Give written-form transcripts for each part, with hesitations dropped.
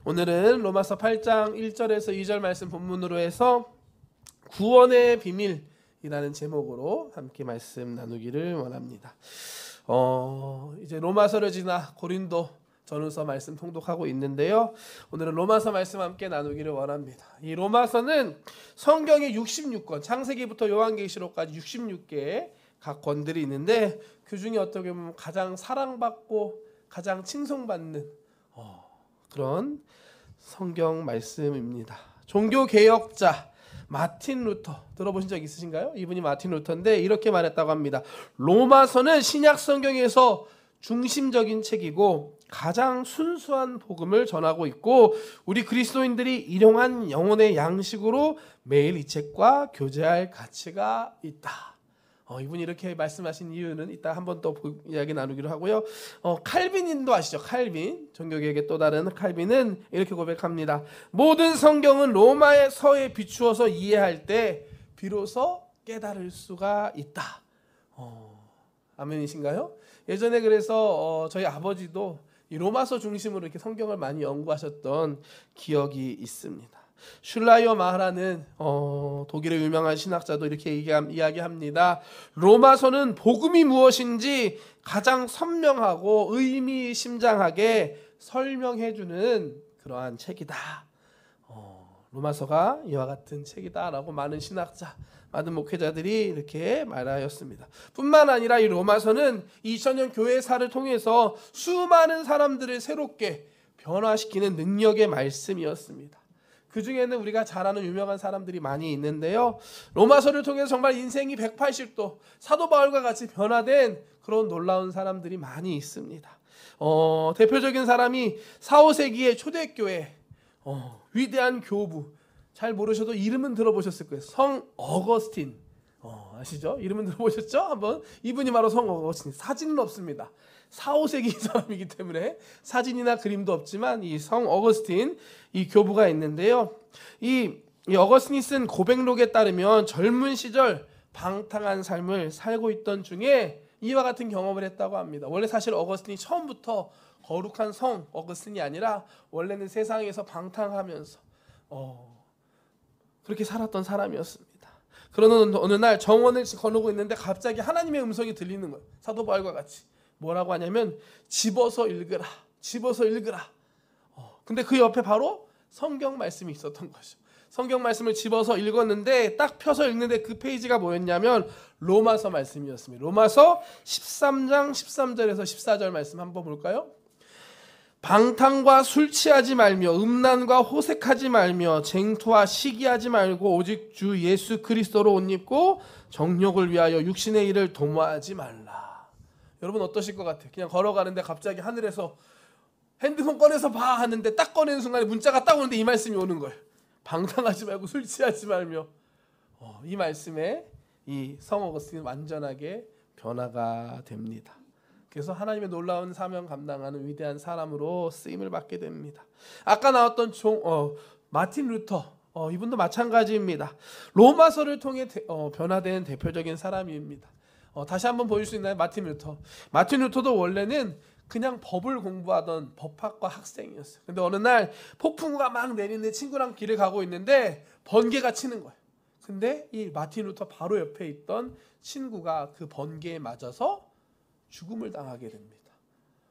오늘은 로마서 8장 1절에서 2절 말씀 본문으로 해서 구원의 비밀이라는 제목으로 함께 말씀 나누기를 원합니다. 이제 로마서를 지나 고린도 전후서 말씀 통독하고 있는데요. 오늘은 로마서 말씀 함께 나누기를 원합니다. 이 로마서는 성경의 66권, 창세기부터 요한계시록까지 66개의 각 권들이 있는데 그 중에 어떻게 보면 가장 사랑받고 가장 칭송받는 그런 성경 말씀입니다. 종교개혁자 마틴 루터 들어보신 적 있으신가요? 이분이 마틴 루터인데 이렇게 말했다고 합니다. 로마서는 신약 성경에서 중심적인 책이고 가장 순수한 복음을 전하고 있고 우리 그리스도인들이 일용한 영혼의 양식으로 매일 이 책과 교제할 가치가 있다. 이분이 이렇게 말씀하신 이유는 이따 한번 또 이야기 나누기로 하고요. 칼빈인도 아시죠? 칼빈, 종교개혁의 또 다른 칼빈은 이렇게 고백합니다. 모든 성경은 로마의 서에 비추어서 이해할 때 비로소 깨달을 수가 있다. 아멘이신가요? 예전에 그래서 저희 아버지도 이 로마서 중심으로 이렇게 성경을 많이 연구하셨던 기억이 있습니다. 슐라이어 마하라는 독일의 유명한 신학자도 이렇게 이야기합니다. 로마서는 복음이 무엇인지 가장 선명하고 의미심장하게 설명해주는 그러한 책이다. 로마서가 이와 같은 책이다라고 많은 신학자, 많은 목회자들이 이렇게 말하였습니다. 뿐만 아니라 이 로마서는 2000년 교회사를 통해서 수많은 사람들을 새롭게 변화시키는 능력의 말씀이었습니다. 그 중에는 우리가 잘 아는 유명한 사람들이 많이 있는데요. 로마서를 통해서 정말 인생이 180도 사도 바울과 같이 변화된 그런 놀라운 사람들이 많이 있습니다. 대표적인 사람이 4, 5세기의 초대교회 위대한 교부, 잘 모르셔도 이름은 들어보셨을 거예요. 성 어거스틴. 아시죠? 이름은 들어보셨죠? 한번. 이분이 바로 성 어거스틴. 사진은 없습니다. 4, 5세기 사람이기 때문에 사진이나 그림도 없지만 이 성 어거스틴 이 교부가 있는데요. 이 어거스틴이 쓴 고백록에 따르면 젊은 시절 방탕한 삶을 살고 있던 중에 이와 같은 경험을 했다고 합니다. 원래 사실 어거스틴이 처음부터 거룩한 성 어거스틴이 아니라 원래는 세상에서 방탕하면서 그렇게 살았던 사람이었습니다. 그러는 어느 날 정원을 거느고 있는데 갑자기 하나님의 음성이 들리는 거예요. 사도 바울과 같이. 뭐라고 하냐면 집어서 읽으라. 집어서 읽으라. 근데 그 옆에 바로 성경 말씀이 있었던 거죠. 성경 말씀을 집어서 읽었는데 딱 펴서 읽는데 그 페이지가 뭐였냐면 로마서 말씀이었습니다. 로마서 13장 13절에서 14절 말씀 한번 볼까요? 방탕과 술 취하지 말며 음란과 호색하지 말며 쟁투와 시기하지 말고 오직 주 예수 그리스도로 옷 입고 정욕을 위하여 육신의 일을 도모하지 말라. 여러분 어떠실 것 같아요? 그냥 걸어가는데 갑자기 하늘에서 핸드폰 꺼내서 봐 하는데 딱 꺼내는 순간에 문자가 딱 오는데 이 말씀이 오는 거예요. 방탕하지 말고 술 취하지 말며. 이 말씀에 이 성 어거스틴은 완전하게 변화가 됩니다. 그래서 하나님의 놀라운 사명 감당하는 위대한 사람으로 쓰임을 받게 됩니다. 아까 나왔던 마틴 루터 이분도 마찬가지입니다. 로마서를 통해 변화된 대표적인 사람입니다. 다시 한번 보일 수 있나요? 마틴 루터. 마틴 루터도 원래는 그냥 법을 공부하던 법학과 학생이었어요. 근데 어느 날 폭풍우가 막 내리는데 친구랑 길을 가고 있는데 번개가 치는 거예요. 근데 이 마틴 루터 바로 옆에 있던 친구가 그 번개에 맞아서 죽음을 당하게 됩니다.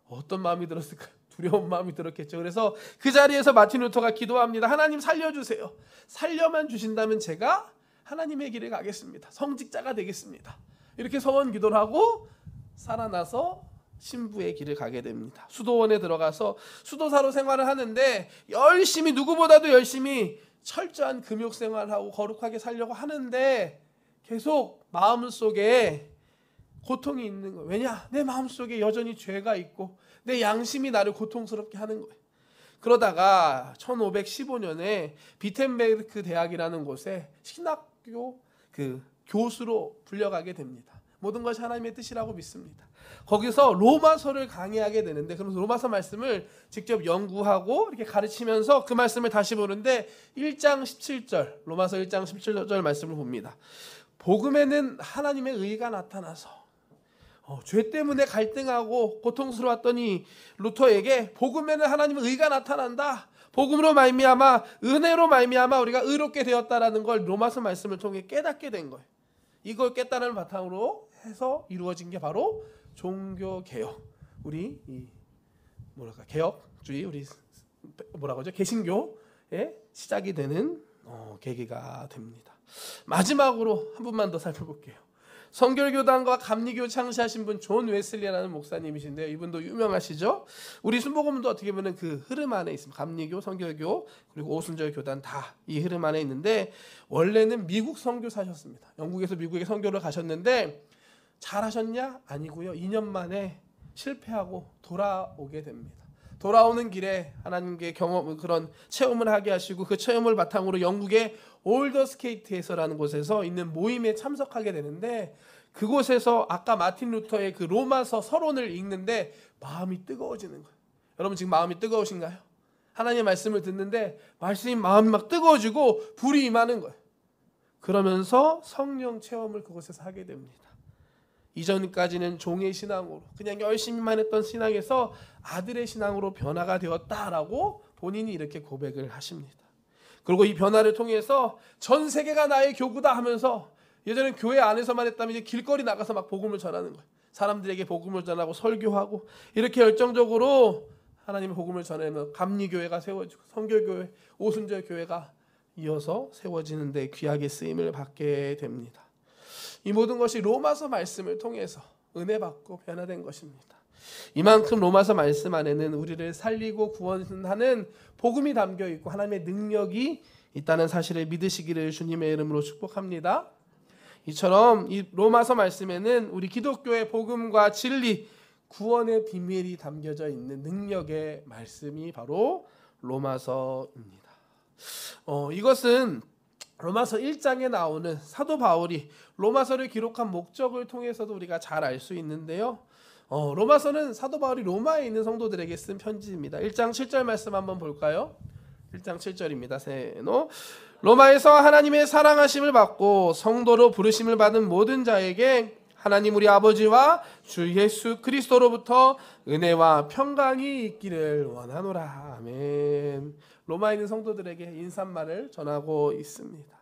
어떤 마음이 들었을까요? 두려운 마음이 들었겠죠. 그래서 그 자리에서 마틴 루터가 기도합니다. 하나님 살려주세요. 살려만 주신다면 제가 하나님의 길을 가겠습니다. 성직자가 되겠습니다. 이렇게 서원 기도를 하고 살아나서 신부의 길을 가게 됩니다. 수도원에 들어가서 수도사로 생활을 하는데 열심히 누구보다도 열심히 철저한 금욕 생활하고 거룩하게 살려고 하는데 계속 마음속에 고통이 있는 거예요. 왜냐? 내 마음속에 여전히 죄가 있고 내 양심이 나를 고통스럽게 하는 거예요. 그러다가 1515년에 비텐베르크 대학이라는 곳에 신학교 교수로 불려가게 됩니다. 모든 것이 하나님의 뜻이라고 믿습니다. 거기서 로마서를 강의하게 되는데 그래서 로마서 말씀을 직접 연구하고 이렇게 가르치면서 그 말씀을 다시 보는데 1장 17절 로마서 1장 17절 말씀을 봅니다. 복음에는 하나님의 의가 나타나서 죄 때문에 갈등하고 고통스러웠더니 루터에게 복음에는 하나님의 의가 나타난다. 복음으로 말미암아 은혜로 말미암아 우리가 의롭게 되었다라는 걸 로마서 말씀을 통해 깨닫게 된 거예요. 이걸 깨달은 바탕으로 해서 이루어진 게 바로 종교 개혁. 우리 개혁주의 우리 개신교의 시작이 되는 계기가 됩니다. 마지막으로 한 분만 더 살펴볼게요. 성결교단과 감리교 창시하신 분 존 웨슬리라는 목사님이신데요. 이분도 유명하시죠. 우리 순복음도 어떻게 보면 그 흐름 안에 있습니다. 감리교, 성결교 그리고 오순절 교단 다 이 흐름 안에 있는데 원래는 미국 선교사셨습니다. 영국에서 미국에 선교를 가셨는데 잘하셨냐? 아니고요. 2년 만에 실패하고 돌아오게 됩니다. 돌아오는 길에 하나님께 그런 체험을 하게 하시고 그 체험을 바탕으로 영국의 올더스케이트에서라는 곳에서 있는 모임에 참석하게 되는데 그곳에서 아까 마틴 루터의 그 로마서 서론을 읽는데 마음이 뜨거워지는 거예요. 여러분 지금 마음이 뜨거우신가요? 하나님의 말씀을 듣는데 말씀이 마음이 막 뜨거워지고 불이 임하는 거예요. 그러면서 성령 체험을 그곳에서 하게 됩니다. 이전까지는 종의 신앙으로 그냥 열심히만 했던 신앙에서 아들의 신앙으로 변화가 되었다라고 본인이 이렇게 고백을 하십니다. 그리고 이 변화를 통해서 전 세계가 나의 교구다 하면서 예전엔 교회 안에서만 했다면 이제 길거리 나가서 막 복음을 전하는 거예요. 사람들에게 복음을 전하고 설교하고 이렇게 열정적으로 하나님의 복음을 전하면 감리교회가 세워지고 성결교회, 오순절 교회가 이어서 세워지는데 귀하게 쓰임을 받게 됩니다. 이 모든 것이 로마서 말씀을 통해서 은혜 받고 변화된 것입니다. 이만큼 로마서 말씀 안에는 우리를 살리고 구원하는 복음이 담겨 있고 하나님의 능력이 있다는 사실을 믿으시기를 주님의 이름으로 축복합니다. 이처럼 이 로마서 말씀에는 우리 기독교의 복음과 진리, 구원의 비밀이 담겨져 있는 능력의 말씀이 바로 로마서입니다. 이것은 로마서 1장에 나오는 사도 바울이 로마서를 기록한 목적을 통해서도 우리가 잘 알 수 있는데요. 로마서는 사도 바울이 로마에 있는 성도들에게 쓴 편지입니다. 1장 7절 말씀 한번 볼까요? 1장 7절입니다. 세노. 로마에서 하나님의 사랑하심을 받고 성도로 부르심을 받은 모든 자에게 하나님 우리 아버지와 주 예수 그리스도로부터 은혜와 평강이 있기를 원하노라. 아멘. 로마에 있는 성도들에게 인사말을 전하고 있습니다.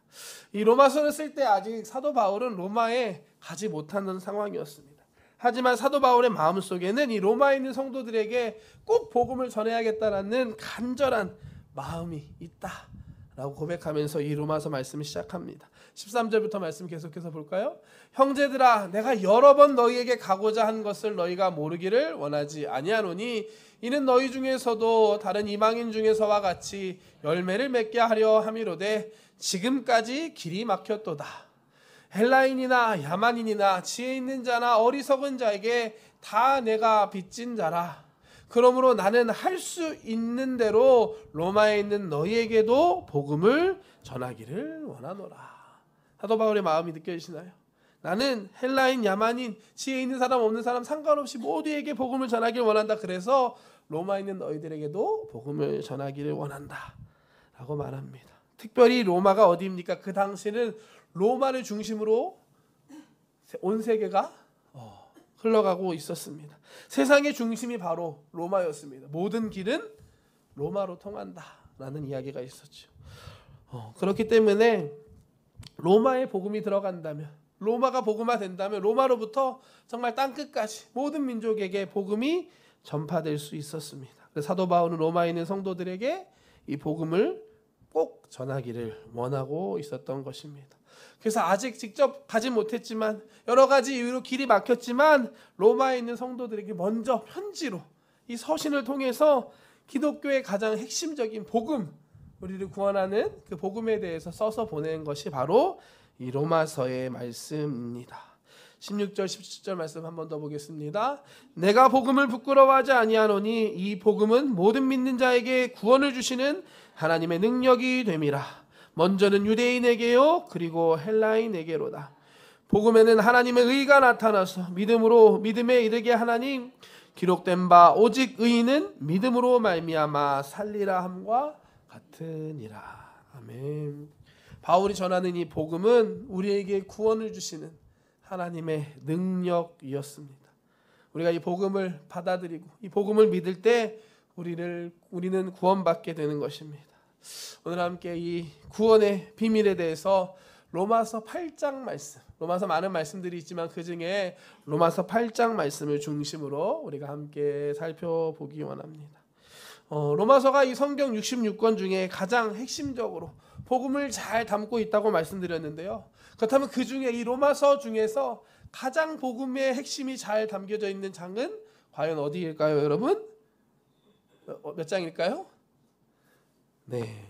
이 로마서를 쓸 때 아직 사도 바울은 로마에 가지 못하는 상황이었습니다. 하지만 사도 바울의 마음속에는 이 로마에 있는 성도들에게 꼭 복음을 전해야겠다라는 간절한 마음이 있다라고 고백하면서 이 로마서 말씀을 시작합니다. 13절부터 말씀 계속해서 볼까요? 형제들아 내가 여러 번 너희에게 가고자 한 것을 너희가 모르기를 원하지 아니하노니 이는 너희 중에서도 다른 이방인 중에서와 같이 열매를 맺게 하려 함이로되 지금까지 길이 막혔도다. 헬라인이나 야만인이나 지혜 있는 자나 어리석은 자에게 다 내가 빚진 자라. 그러므로 나는 할 수 있는 대로 로마에 있는 너희에게도 복음을 전하기를 원하노라. 사도 바울의 마음이 느껴지시나요? 나는 헬라인, 야만인, 지혜 있는 사람, 없는 사람 상관없이 모두에게 복음을 전하기를 원한다. 그래서 로마에 있는 너희들에게도 복음을 전하기를 원한다 라고 말합니다. 특별히 로마가 어디입니까? 그 당시는 로마를 중심으로 온 세계가 흘러가고 있었습니다. 세상의 중심이 바로 로마였습니다. 모든 길은 로마로 통한다라는 이야기가 있었죠. 그렇기 때문에 로마에 복음이 들어간다면, 로마가 복음화된다면 로마로부터 정말 땅끝까지 모든 민족에게 복음이 전파될 수 있었습니다. 그래서 사도 바울은 로마에 있는 성도들에게 이 복음을 꼭 전하기를 원하고 있었던 것입니다. 그래서 아직 직접 가지 못했지만 여러 가지 이유로 길이 막혔지만 로마에 있는 성도들에게 먼저 편지로 이 서신을 통해서 기독교의 가장 핵심적인 복음, 우리를 구원하는 그 복음에 대해서 써서 보낸 것이 바로 이 로마서의 말씀입니다. 16절 17절 말씀 한 번 더 보겠습니다. 내가 복음을 부끄러워하지 아니하노니 이 복음은 모든 믿는 자에게 구원을 주시는 하나님의 능력이 됨이라. 먼저는 유대인에게요 그리고 헬라인에게로다. 복음에는 하나님의 의가 나타나서 믿음에 이르게 하나니 기록된 바 오직 의인은 믿음으로 말미암아 살리라 함과 같으니라. 아멘. 바울이 전하는 이 복음은 우리에게 구원을 주시는 하나님의 능력이었습니다. 우리가 이 복음을 받아들이고 이 복음을 믿을 때 우리는 구원받게 되는 것입니다. 오늘 함께 이 구원의 비밀에 대해서 로마서 8장 말씀, 로마서 많은 말씀들이 있지만 그 중에 로마서 8장 말씀을 중심으로 우리가 함께 살펴보기 원합니다. 로마서가 이 성경 66권 중에 가장 핵심적으로 복음을 잘 담고 있다고 말씀드렸는데요. 그렇다면 그 중에 이 로마서 중에서 가장 복음의 핵심이 잘 담겨져 있는 장은 과연 어디일까요, 여러분? 몇 장일까요? 네,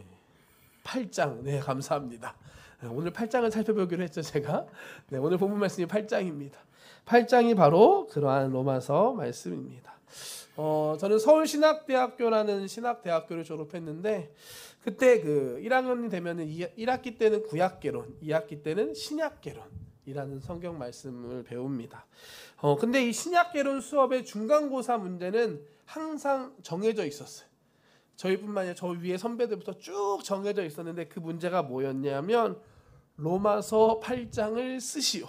8장. 네, 감사합니다. 오늘 8장을 살펴보기로 했죠, 제가. 네, 오늘 본문 말씀이 8장입니다. 8장이 바로 그러한 로마서 말씀입니다. 저는 서울신학대학교라는 신학대학교를 졸업했는데 그때 그 1학년이 되면은 1학기 때는 구약개론, 2학기 때는 신약개론이라는 성경 말씀을 배웁니다. 근데 이 신약개론 수업의 중간고사 문제는 항상 정해져 있었어요. 저희뿐만 아니라 저 위에 선배들부터 쭉 정해져 있었는데 그 문제가 뭐였냐면 로마서 8장을 쓰시오.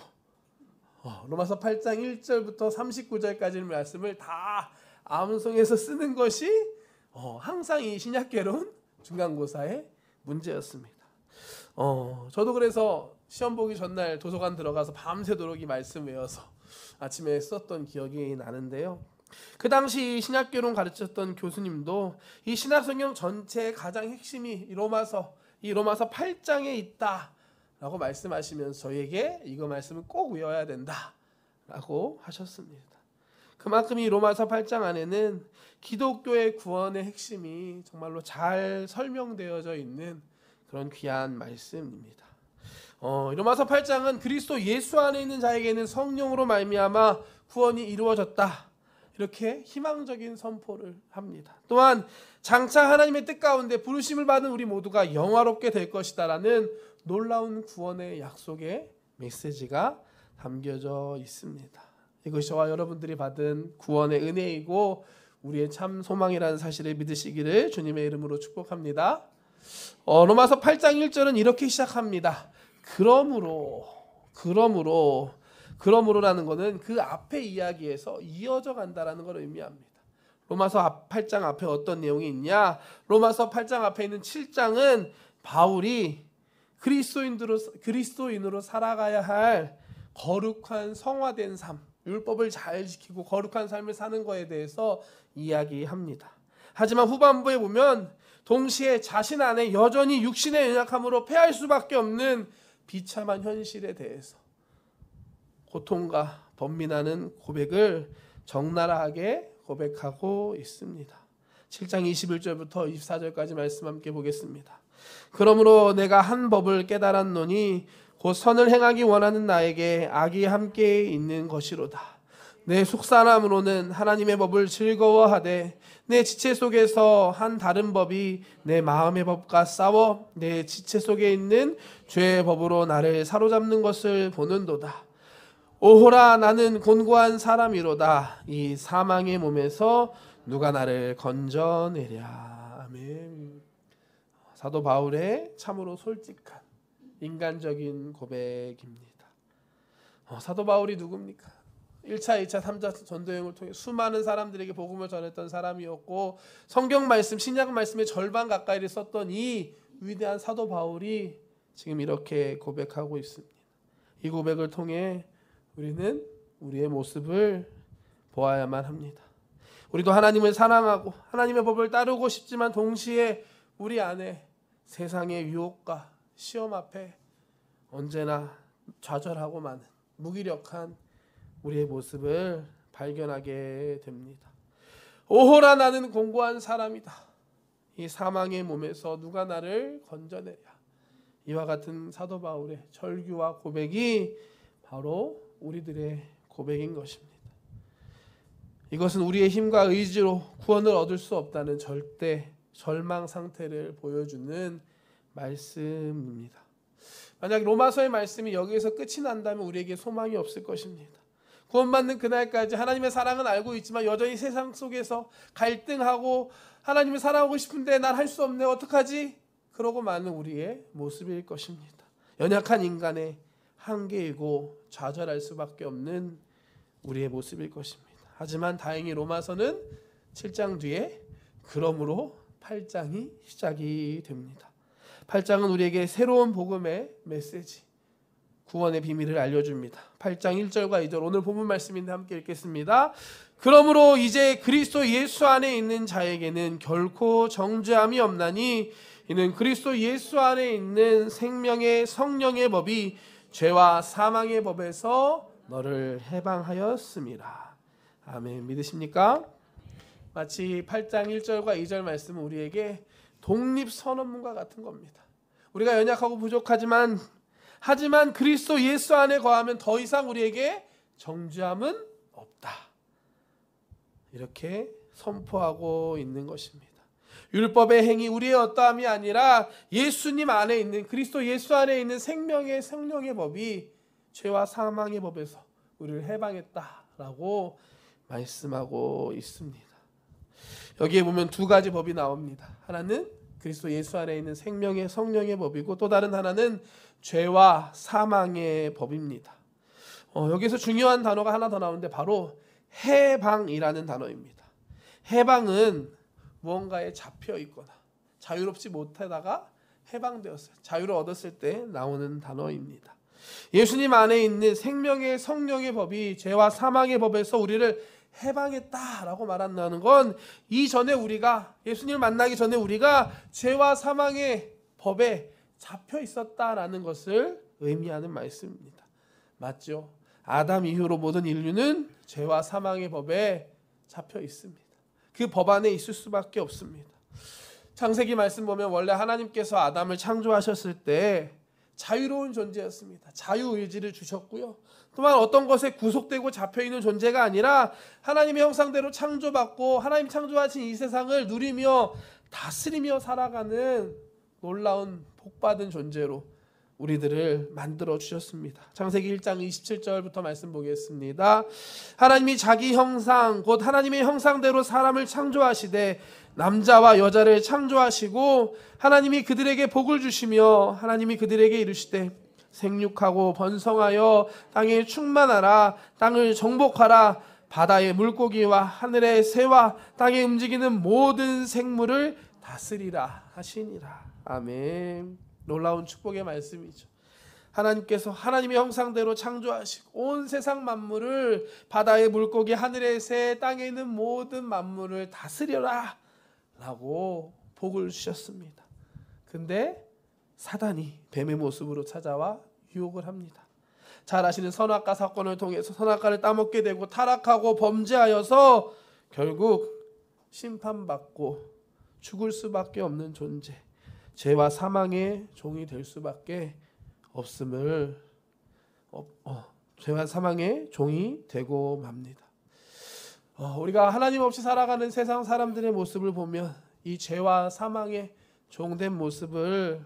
로마서 8장 1절부터 39절까지 말씀을 다 암송해서 쓰는 것이 항상 이 신약개론 중간고사의 문제였습니다. 저도 그래서 시험 보기 전날 도서관 들어가서 밤새도록 이 말씀 외워서 아침에 썼던 기억이 나는데요. 그 당시 신약개론 가르쳤던 교수님도 이 신약성경 전체의 가장 핵심이 이 로마서 8장에 있다라고 말씀하시면서 저에게 이거 말씀을 꼭 외워야 된다라고 하셨습니다. 그만큼 이 로마서 8장 안에는 기독교의 구원의 핵심이 정말로 잘 설명되어져 있는 그런 귀한 말씀입니다. 로마서 8장은 그리스도 예수 안에 있는 자에게는 성령으로 말미암아 구원이 이루어졌다, 이렇게 희망적인 선포를 합니다. 또한 장차 하나님의 뜻 가운데 부르심을 받은 우리 모두가 영화롭게 될 것이다라는 놀라운 구원의 약속의 메시지가 담겨져 있습니다. 이것이 저와 여러분들이 받은 구원의 은혜이고 우리의 참 소망이라는 사실을 믿으시기를 주님의 이름으로 축복합니다. 로마서 8장 1절은 이렇게 시작합니다. 그러므로라는 것은 그 앞의 이야기에서 이어져 간다라는 걸 의미합니다. 로마서 8장 앞에 어떤 내용이 있냐? 로마서 8장 앞에 있는 7장은 바울이 그리스도인으로 살아가야 할 거룩한 성화된 삶, 율법을 잘 지키고 거룩한 삶을 사는 것에 대해서 이야기합니다. 하지만 후반부에 보면 동시에 자신 안에 여전히 육신의 연약함으로 패할 수밖에 없는 비참한 현실에 대해서 고통과 번민하는 고백을 적나라하게 고백하고 있습니다. 7장 21절부터 24절까지 말씀 함께 보겠습니다. 그러므로 내가 한 법을 깨달았노니 곧 선을 행하기 원하는 나에게 악이 함께 있는 것이로다. 내 속사람으로는 하나님의 법을 즐거워하되 내 지체 속에서 한 다른 법이 내 마음의 법과 싸워 내 지체 속에 있는 죄의 법으로 나를 사로잡는 것을 보는도다. 오호라, 나는 곤고한 사람이로다. 이 사망의 몸에서 누가 나를 건져내랴. 아멘. 사도 바울의 참으로 솔직한 인간적인 고백입니다. 사도 바울이 누굽니까? 1차, 2차, 3차 전도여행을 통해 수많은 사람들에게 복음을 전했던 사람이었고 성경 말씀, 신약 말씀의 절반 가까이를 썼던 이 위대한 사도 바울이 지금 이렇게 고백하고 있습니다. 이 고백을 통해 우리는 우리의 모습을 보아야만 합니다. 우리도 하나님을 사랑하고 하나님의 법을 따르고 싶지만 동시에 우리 안에 세상의 유혹과 시험 앞에 언제나 좌절하고 많은 무기력한 우리의 모습을 발견하게 됩니다. 오호라, 나는 공고한 사람이다. 이 사망의 몸에서 누가 나를 건져내랴. 이와 같은 사도 바울의 절규와 고백이 바로 우리들의 고백인 것입니다. 이것은 우리의 힘과 의지로 구원을 얻을 수 없다는 절대 절망 상태를 보여주는 말씀입니다. 만약 로마서의 말씀이 여기에서 끝이 난다면 우리에게 소망이 없을 것입니다. 구원받는 그날까지 하나님의 사랑은 알고 있지만 여전히 세상 속에서 갈등하고 하나님을 사랑하고 싶은데 난 할 수 없네, 어떡하지? 그러고 마는 우리의 모습일 것입니다. 연약한 인간의 한계이고 좌절할 수밖에 없는 우리의 모습일 것입니다. 하지만 다행히 로마서는 7장 뒤에 그러므로 8장이 시작이 됩니다. 8장은 우리에게 새로운 복음의 메시지, 구원의 비밀을 알려줍니다. 8장 1절과 2절 오늘 본문 말씀인데 함께 읽겠습니다. 그러므로 이제 그리스도 예수 안에 있는 자에게는 결코 정죄함이 없나니 이는 그리스도 예수 안에 있는 생명의 성령의 법이 죄와 사망의 법에서 너를 해방하였습니다. 아멘. 믿으십니까? 마치 8장 1절과 2절 말씀은 우리에게 독립선언문과 같은 겁니다. 우리가 연약하고 부족하지만 그리스도 예수 안에 거하면 더 이상 우리에게 정죄함은 없다. 이렇게 선포하고 있는 것입니다. 율법의 행위, 우리의 어떠함이 아니라 예수님 안에 있는, 그리스도 예수 안에 있는 생명의 성령의 법이 죄와 사망의 법에서 우리를 해방했다라고 말씀하고 있습니다. 여기에 보면 두 가지 법이 나옵니다. 하나는 그리스도 예수 안에 있는 생명의 성령의 법이고 또 다른 하나는 죄와 사망의 법입니다. 여기서 중요한 단어가 하나 더 나오는데 바로 해방이라는 단어입니다. 해방은 무언가에 잡혀 있거나 자유롭지 못하다가 해방되었어요. 자유를 얻었을 때 나오는 단어입니다. 예수님 안에 있는 생명의 성령의 법이 죄와 사망의 법에서 우리를 해방했다라고 말한다는 건 이전에 우리가 예수님을 만나기 전에 우리가 죄와 사망의 법에 잡혀 있었다라는 것을 의미하는 말씀입니다. 맞죠? 아담 이후로 모든 인류는 죄와 사망의 법에 잡혀 있습니다. 그 법 안에 있을 수밖에 없습니다. 창세기 말씀 보면 원래 하나님께서 아담을 창조하셨을 때 자유로운 존재였습니다. 자유의지를 주셨고요. 또한 어떤 것에 구속되고 잡혀있는 존재가 아니라 하나님의 형상대로 창조받고 하나님 창조하신 이 세상을 누리며 다스리며 살아가는 놀라운 복받은 존재로 우리들을 만들어 주셨습니다. 창세기 1장 27절부터 말씀 보겠습니다. 하나님이 자기 형상 곧 하나님의 형상대로 사람을 창조하시되 남자와 여자를 창조하시고 하나님이 그들에게 복을 주시며 하나님이 그들에게 이르시되 생육하고 번성하여 땅에 충만하라 땅을 정복하라 바다의 물고기와 하늘의 새와 땅에 움직이는 모든 생물을 다스리라 하시니라. 아멘. 놀라운 축복의 말씀이죠. 하나님께서 하나님의 형상대로 창조하시고 온 세상 만물을 바다의 물고기, 하늘의 새, 땅에 있는 모든 만물을 다스려라 라고 복을 주셨습니다. 근데 사단이 뱀의 모습으로 찾아와 유혹을 합니다. 잘 아시는 선악과 사건을 통해서 선악과를 따먹게 되고 타락하고 범죄하여서 결국 심판받고 죽을 수밖에 없는 존재, 죄와 사망의 종이 될 수밖에 없음을 죄와 사망의 종이 되고 맙니다. 우리가 하나님 없이 살아가는 세상 사람들의 모습을 보면 이 죄와 사망의 종된 모습을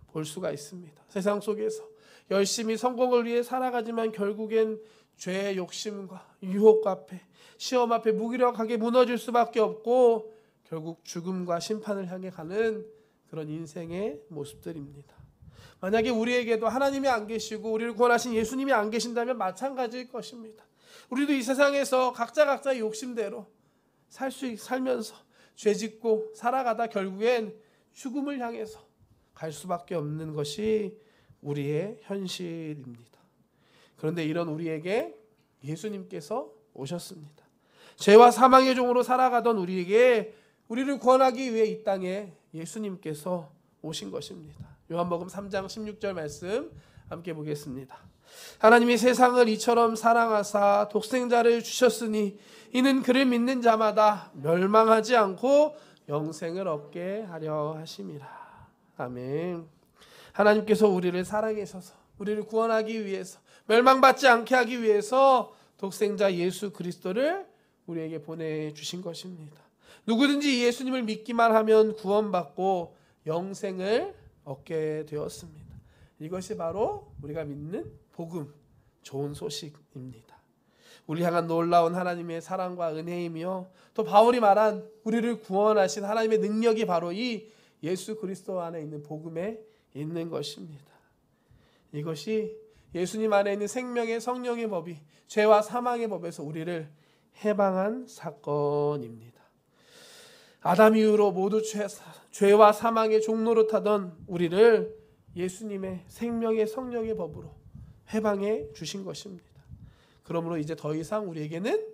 볼 수가 있습니다. 세상 속에서 열심히 성공을 위해 살아가지만 결국엔 죄의 욕심과 유혹 앞에, 시험 앞에 무기력하게 무너질 수밖에 없고 결국 죽음과 심판을 향해 가는 그런 인생의 모습들입니다. 만약에 우리에게도 하나님이 안 계시고 우리를 구원하신 예수님이 안 계신다면 마찬가지일 것입니다. 우리도 이 세상에서 각자의 욕심대로 살면서 죄짓고 살아가다 결국엔 죽음을 향해서 갈 수밖에 없는 것이 우리의 현실입니다. 그런데 이런 우리에게 예수님께서 오셨습니다. 죄와 사망의 종으로 살아가던 우리에게 우리를 구원하기 위해 이 땅에 예수님께서 오신 것입니다. 요한복음 3장 16절 말씀 함께 보겠습니다. 하나님이 세상을 이처럼 사랑하사 독생자를 주셨으니 이는 그를 믿는 자마다 멸망하지 않고 영생을 얻게 하려 하심이라. 아멘. 하나님께서 우리를 사랑하셔서 우리를 구원하기 위해서 멸망받지 않게 하기 위해서 독생자 예수 그리스도를 우리에게 보내주신 것입니다. 누구든지 예수님을 믿기만 하면 구원받고 영생을 얻게 되었습니다. 이것이 바로 우리가 믿는 복음, 좋은 소식입니다. 우리 향한 놀라운 하나님의 사랑과 은혜이며 또 바울이 말한 우리를 구원하신 하나님의 능력이 바로 이 예수 그리스도 안에 있는 복음에 있는 것입니다. 이것이 예수님 안에 있는 생명의 성령의 법이 죄와 사망의 법에서 우리를 해방한 사건입니다. 아담 이후로 모두 죄와 사망의 종로로 타던 우리를 예수님의 생명의 성령의 법으로 해방해 주신 것입니다. 그러므로 이제 더 이상 우리에게는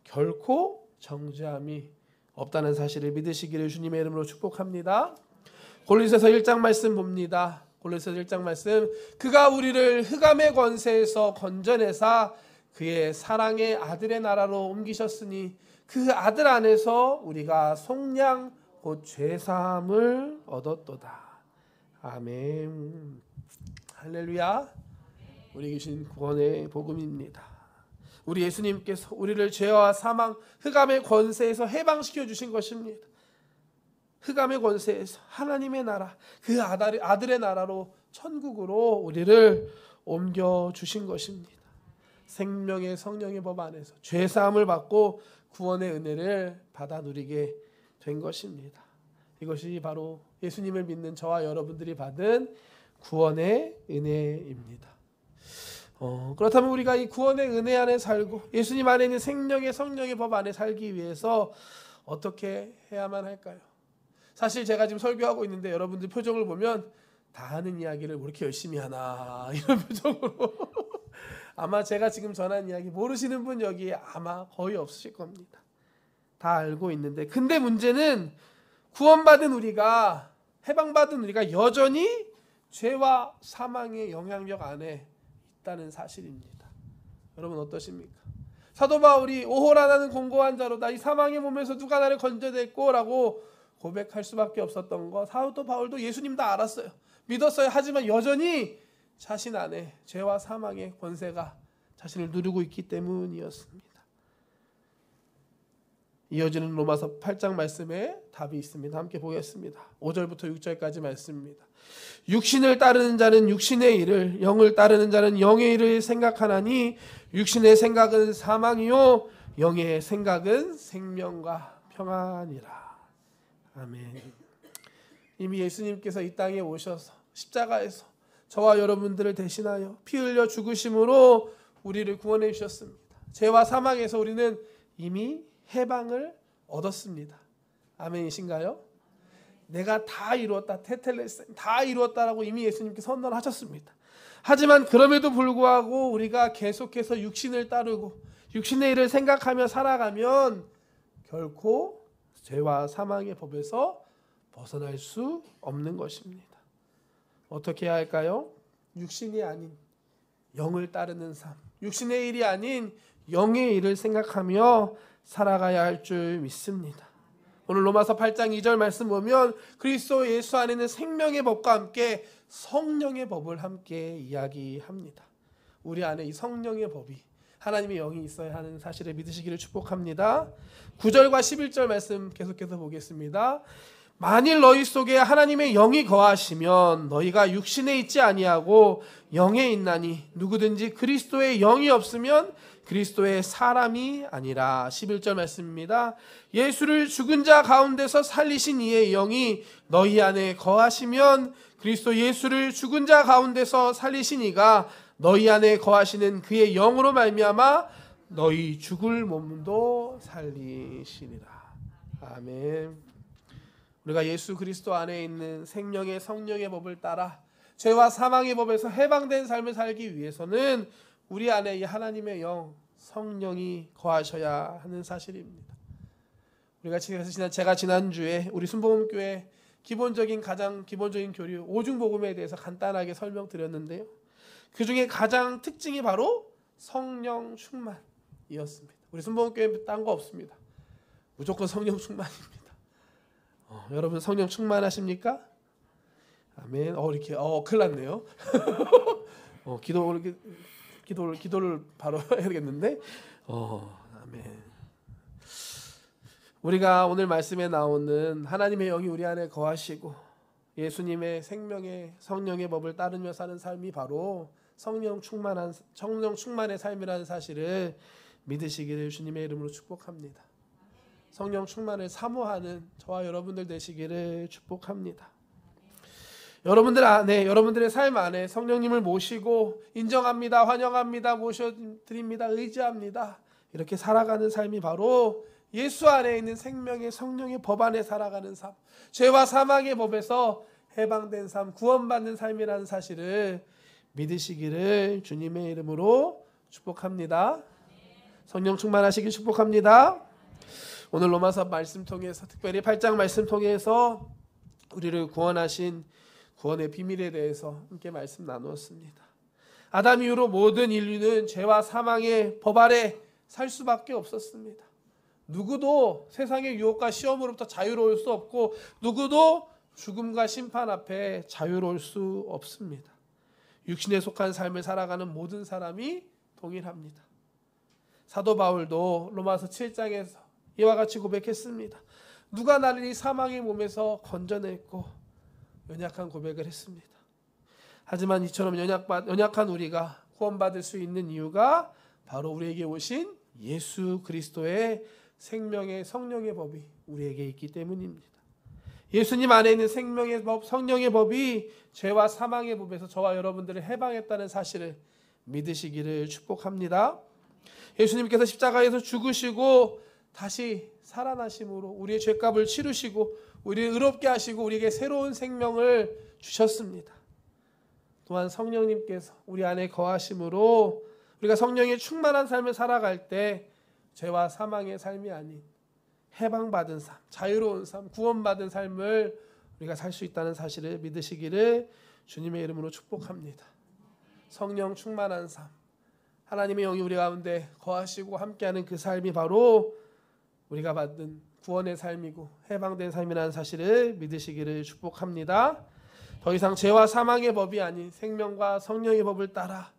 결코 정죄함이 없다는 사실을 믿으시기를 주님의 이름으로 축복합니다. 골로새서 1장 말씀 봅니다. 골로새서 1장 말씀, 그가 우리를 흑암의 권세에서 건져내사 그의 사랑의 아들의 나라로 옮기셨으니 그 아들 안에서 우리가 속량 곧 죄사함을 얻었도다. 아멘. 할렐루야. 우리 계신 구원의 복음입니다. 우리 예수님께서 우리를 죄와 사망, 흑암의 권세에서 해방시켜 주신 것입니다. 흑암의 권세에서 하나님의 나라, 그 아들의 나라로 천국으로 우리를 옮겨 주신 것입니다. 생명의 성령의 법 안에서 죄사함을 받고 구원의 은혜를 받아 누리게 된 것입니다. 이것이 바로 예수님을 믿는 저와 여러분들이 받은 구원의 은혜입니다. 그렇다면 우리가 이 구원의 은혜 안에 살고 예수님 안에 있는 생명의 성령의 법 안에 살기 위해서 어떻게 해야만 할까요? 사실 제가 지금 설교하고 있는데 여러분들 표정을 보면 다 아는 이야기를 뭐 이렇게 열심히 하나 이런 표정으로 아마 제가 지금 전한 이야기 모르시는 분 여기에 아마 거의 없으실 겁니다. 다 알고 있는데, 근데 문제는 구원받은 우리가, 해방받은 우리가 여전히 죄와 사망의 영향력 안에 있다는 사실입니다. 여러분 어떠십니까? 사도 바울이 오호라 나는 공고한 자로다, 이 사망의 몸에서 누가 나를 건져냈고 라고 고백할 수밖에 없었던 것, 사도 바울도 예수님 다 알았어요. 믿었어요. 하지만 여전히 자신 안에 죄와 사망의 권세가 자신을 누르고 있기 때문이었습니다. 이어지는 로마서 8장 말씀에 답이 있습니다. 함께 보겠습니다. 5절부터 6절까지 말씀입니다. 육신을 따르는 자는 육신의 일을, 영을 따르는 자는 영의 일을 생각하나니 육신의 생각은 사망이요 영의 생각은 생명과 평안이라. 아멘. 이미 예수님께서 이 땅에 오셔서 십자가에서 저와 여러분들을 대신하여 피 흘려 죽으심으로 우리를 구원해 주셨습니다. 죄와 사망에서 우리는 이미 해방을 얻었습니다. 아멘이신가요? 내가 다 이루었다, 테텔레스, 다 이루었다라고 이미 예수님께 선언하셨습니다. 하지만 그럼에도 불구하고 우리가 계속해서 육신을 따르고 육신의 일을 생각하며 살아가면 결코 죄와 사망의 법에서 벗어날 수 없는 것입니다. 어떻게 해야 할까요? 육신이 아닌 영을 따르는 삶, 육신의 일이 아닌 영의 일을 생각하며 살아가야 할 줄 믿습니다. 오늘 로마서 8장 2절 말씀 보면 그리스도 예수 안에는 생명의 법과 함께 성령의 법을 함께 이야기합니다. 우리 안에 이 성령의 법이, 하나님의 영이 있어야 하는 사실을 믿으시기를 축복합니다. 9절과 11절 말씀 계속해서 보겠습니다. 만일 너희 속에 하나님의 영이 거하시면 너희가 육신에 있지 아니하고 영에 있나니 누구든지 그리스도의 영이 없으면 그리스도의 사람이 아니라. 11절 말씀입니다. 예수를 죽은 자 가운데서 살리신 이의 영이 너희 안에 거하시면 그리스도 예수를 죽은 자 가운데서 살리신 이가 너희 안에 거하시는 그의 영으로 말미암아 너희 죽을 몸도 살리시리라. 아멘. 우리가 예수 그리스도 안에 있는 생명의 성령의 법을 따라 죄와 사망의 법에서 해방된 삶을 살기 위해서는 우리 안에 이 하나님의 영, 성령이 거하셔야 하는 사실입니다. 제가 지난주에 우리 순복음교회 가장 기본적인 교류 오중복음에 대해서 간단하게 설명드렸는데요. 그 중에 가장 특징이 바로 성령 충만이었습니다. 우리 순복음교회 딴 거 없습니다. 무조건 성령 충만입니다. 여러분 성령 충만하십니까? 아멘. 이렇게 큰일 났네요. 기도를 바로 해야겠는데. 아멘. 우리가 오늘 말씀에 나오는 하나님의 영이 우리 안에 거하시고 예수님의 생명의 성령의 법을 따르며 사는 삶이 바로 성령 충만의 삶이라는 사실을 믿으시기를 주님의 이름으로 축복합니다. 성령 충만을 사모하는 저와 여러분들 되시기를 축복합니다. 여러분들 안에, 여러분들의 삶 안에 성령님을 모시고 인정합니다, 환영합니다, 모셔드립니다, 의지합니다, 이렇게 살아가는 삶이 바로 예수 안에 있는 생명의 성령의 법 안에 살아가는 삶, 죄와 사망의 법에서 해방된 삶, 구원받는 삶이라는 사실을 믿으시기를 주님의 이름으로 축복합니다. 성령 충만하시길 축복합니다. 오늘 로마서 말씀 통해서, 특별히 8장 말씀 통해서 우리를 구원하신 구원의 비밀에 대해서 함께 말씀 나누었습니다. 아담 이후로 모든 인류는 죄와 사망의 법 아래 살 수밖에 없었습니다. 누구도 세상의 유혹과 시험으로부터 자유로울 수 없고, 누구도 죽음과 심판 앞에 자유로울 수 없습니다. 육신에 속한 삶을 살아가는 모든 사람이 동일합니다. 사도 바울도 로마서 7장에서 이와 같이 고백했습니다. 누가 나를 이 사망의 몸에서 건져냈고, 연약한 고백을 했습니다. 하지만 이처럼 연약한 우리가 구원받을 수 있는 이유가 바로 우리에게 오신 예수 그리스도의 생명의 성령의 법이 우리에게 있기 때문입니다. 예수님 안에 있는 생명의 법, 성령의 법이 죄와 사망의 법에서 저와 여러분들을 해방했다는 사실을 믿으시기를 축복합니다. 예수님께서 십자가에서 죽으시고 다시 살아나심으로 우리의 죄값을 치르시고 우리를 의롭게 하시고 우리에게 새로운 생명을 주셨습니다. 또한 성령님께서 우리 안에 거하심으로 우리가 성령의 충만한 삶을 살아갈 때 죄와 사망의 삶이 아닌 해방받은 삶, 자유로운 삶, 구원받은 삶을 우리가 살 수 있다는 사실을 믿으시기를 주님의 이름으로 축복합니다. 성령 충만한 삶, 하나님의 영이 우리 가운데 거하시고 함께하는 그 삶이 바로 우리가 받은 구원의 삶이고 해방된 삶이라는 사실을 믿으시기를 축복합니다. 더 이상 죄와 사망의 법이 아닌 생명과 성령의 법을 따라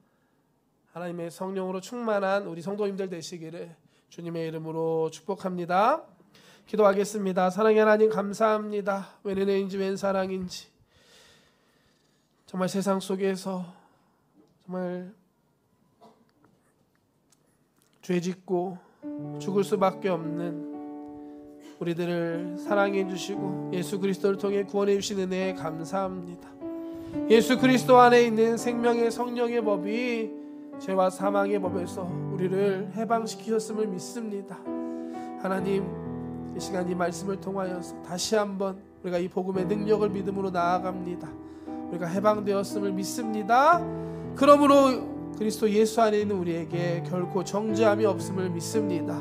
하나님의 성령으로 충만한 우리 성도님들 되시기를 주님의 이름으로 축복합니다. 기도하겠습니다. 사랑의 하나님 감사합니다. 웬 은혜인지 웬 사랑인지 정말 세상 속에서 정말 죄짓고 죽을 수밖에 없는 우리들을 사랑해 주시고 예수 그리스도를 통해 구원해 주신 은혜에 감사합니다. 예수 그리스도 안에 있는 생명의 성령의 법이 죄와 사망의 법에서 우리를 해방시키셨음을 믿습니다. 하나님, 이 시간 이 말씀을 통하여서 다시 한번 우리가 이 복음의 능력을 믿음으로 나아갑니다. 우리가 해방되었음을 믿습니다. 그러므로 그리스도 예수 안에 있는 우리에게 결코 정죄함이 없음을 믿습니다.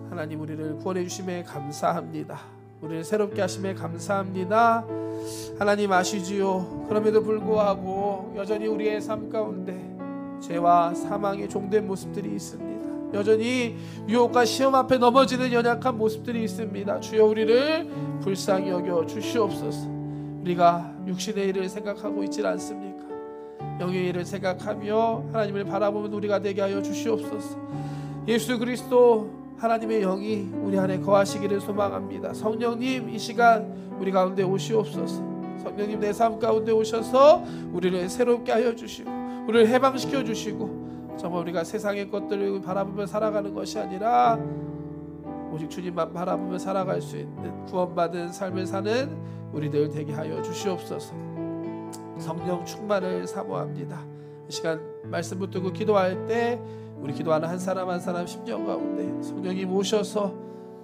하나님, 우리를 구원해 주심에 감사합니다. 우리를 새롭게 하심에 감사합니다. 하나님 아시지요. 그럼에도 불구하고 여전히 우리의 삶 가운데 죄와 사망의 종된 모습들이 있습니다. 여전히 유혹과 시험 앞에 넘어지는 연약한 모습들이 있습니다. 주여, 우리를 불쌍히 여겨 주시옵소서. 우리가 육신의 일을 생각하고 있지 않습니까? 영의 일을 생각하며 하나님을 바라보는 우리가 되게 하여 주시옵소서. 예수 그리스도 하나님의 영이 우리 안에 거하시기를 소망합니다. 성령님, 이 시간 우리 가운데 오시옵소서. 성령님, 내 삶 가운데 오셔서 우리를 새롭게 하여 주시고 우리를 해방시켜 주시고 정말 우리가 세상의 것들을 바라보며 살아가는 것이 아니라 오직 주님만 바라보며 살아갈 수 있는 구원받은 삶을 사는 우리들 되게 하여 주시옵소서. 성령 충만을 사모합니다. 이 시간 말씀 붙들고 기도할 때 우리 기도하는 한 사람 한 사람 심령 가운데 성령님 오셔서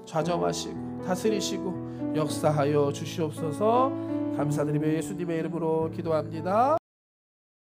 좌정하시고 다스리시고 역사하여 주시옵소서. 감사드리며 예수님의 이름으로 기도합니다.